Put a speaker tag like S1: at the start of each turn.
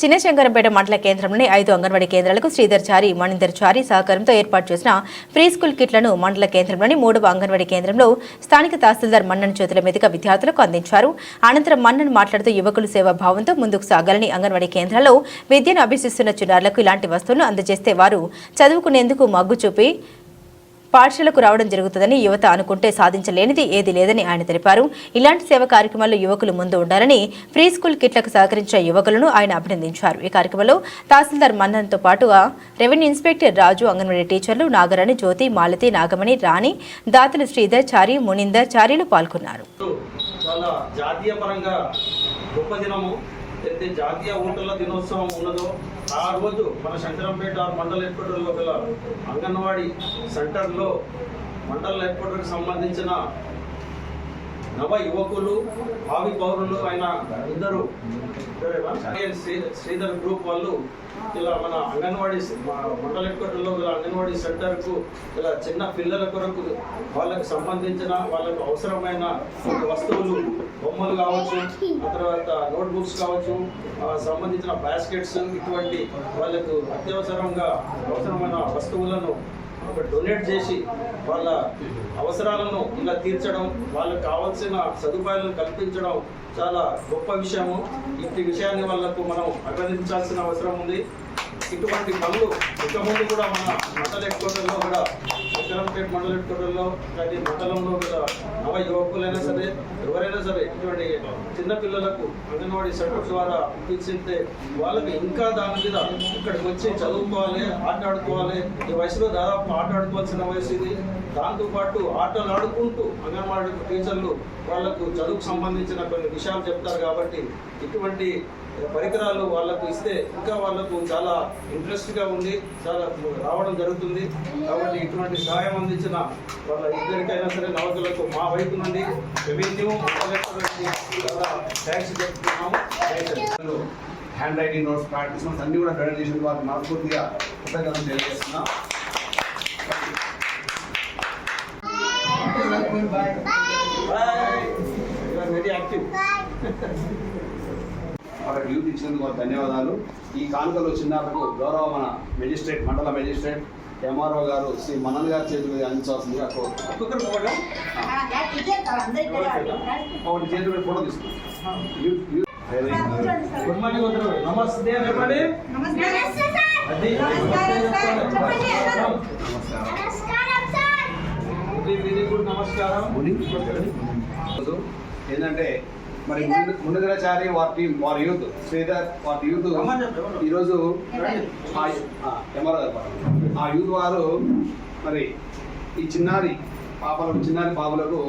S1: చిన్నశంకరంపేట మండల కేంద్రంలోని 5 అంగన్వాడీ కేంద్రాలకు శ్రీధర్ చారి, మణిందర్ చారి సహకారంతో ఏర్పాటు చేసిన ప్రీ స్కూల్ కిట్లను మండల కేంద్రంలోని 3వ అంగన్వాడీ కేంద్రంలో స్థానిక తహసీల్దార్ మన్నన్ చేతుల మీదుగా విద్యార్థులకు అందించారు. అనంతరం మన్నన్ మాట్లాడుతూ యువకులు సేవా భావంతో ముందుకు సాగాలని, అంగన్వాడీ కేంద్రాల్లో విద్యను అభ్యసిస్తున్న చిన్నారులకు ఇలాంటి వస్తువులను అందజేస్తే వారు చదువుకునేందుకు మగ్గు చూపి పాఠశాలకు రావడం జరుగుతుందని, యువత అనుకుంటే సాధించలేనిది ఏది లేదని ఆయన తెలిపారు. ఇలాంటి సేవా కార్యక్రమాల్లో యువకులు ముందు ఉండాలని ప్రీ స్కూల్ కిట్లకు సహకరించిన యువకులను ఆయన అభినందించారు. ఈ కార్యక్రమంలో తహసీల్దార్ మన్నన్తో పాటుగా రెవెన్యూ ఇన్స్పెక్టర్ రాజు, అంగన్వాడీ టీచర్లు నాగరాణి, జ్యోతి, మాలతి, నాగమణి, రాణి, దాతలు శ్రీధర్ చారి, మునిందర్ చారీలు పాల్గొన్నారు.
S2: అయితే జాతీయ ఓటర్ల దినోత్సవం ఉన్నదో ఆ రోజు మన శంకరంపేట మండల హెడ్ క్వార్టర్లో గల అంగన్వాడీ సెంటర్లో మండల హెడ్ క్వార్టర్కి సంబంధించిన నవ యువకులు, భావి పౌరులు అయిన ఇద్దరు శ్రీధర్ గ్రూప్ వాళ్ళు ఇలా మన అంగన్వాడీ మండల హెడ్ క్వార్టర్లో గల అంగన్వాడీ సెంటర్కు ఇలా చిన్న పిల్లల కొరకు వాళ్ళకు సంబంధించిన వాళ్ళకు అవసరమైన వస్తువులు, బొమ్మలు కావచ్చు, ఆ తర్వాత నోట్బుక్స్ కావచ్చు, సంబంధించిన బాస్కెట్స్, ఇటువంటి వాళ్ళకు అవసరమైన వస్తువులను డొనేట్ చేసి వాళ్ళ అవసరాలను ఇలా తీర్చడం, వాళ్ళకు కావాల్సిన సదుపాయాలను కల్పించడం చాలా గొప్ప విషయము. ఇట్టి విషయాన్ని వాళ్ళకు మనం అభినందించాల్సిన అవసరం ఉంది. ఇటువంటి పనులు ఇక ముందు కూడా మన మండల హెడ్ క్వార్టర్లో కూడా శంకరంపేట మండల హెడ్ క్వార్టర్లో కానీ మండలంలో కూడా నవ యువకులైనా సరే ఎవరైనా సరే ఇటువంటి చిన్నపిల్లలకు అంగన్వాడీ సెంటర్ ద్వారా ఇప్పించితే వాళ్ళకి ఇంకా దాని మీద ఇక్కడికి వచ్చి చదువుకోవాలి, ఆట ఆడుకోవాలి. ఈ వయసులో దాదాపు ఆట ఆడుకోవాల్సిన వయసు ఇది. దాంతోపాటు ఆటలు ఆడుకుంటూ అంగన్వాడీ టీచర్లు వాళ్ళకు చదువుకు సంబంధించిన కొన్ని విషయాలు చెప్తారు. కాబట్టి ఇటువంటి పరికరాలు వాళ్ళకు ఇస్తే ఇంకా వాళ్ళకు చాలా ఇంట్రెస్ట్గా ఉండి చాలా రావడం జరుగుతుంది. కాబట్టి ఇటువంటి సహాయం అందించిన వాళ్ళ ఇద్దరికైనా సరే నవకులకు మా వైపు నుండి రెవెన్యూ చాలా థ్యాంక్స్ చెప్తున్నాము.
S3: Hand writing notes, practice notes అన్ని కూడా డొనేట్ చేసిన వారికి మనస్ఫూర్తిగా కృతజ్ఞతలు తెలియజేస్తున్నాం.
S2: Very active.
S3: వాళ్ళకి యూత్ ఇచ్చినందుకు వారికి ధన్యవాదాలు. ఈ కానుకలు చిన్నారులకు గౌరవ మన మెజిస్ట్రేట్, మండల మెజిస్ట్రేట్ ఎంఆర్ఓ గారు శ్రీ మన్నన్ గారి చేతులు అందించాల్సిందిగా
S2: ఒకటి
S3: చేతులు ఫోటో తీసుకున్నాం.
S2: Good morning. నమస్తే చెప్పండి. Very good. నమస్కారం.
S3: ఏంటంటే మరి మునిందరాచారి వారి యూత్, శ్రీధర్ వారి యూత్ ఈరోజు ఎంఆర్ఓ గారు ఆ యూత్ వారు మరి ఈ చిన్నారి పాపలకు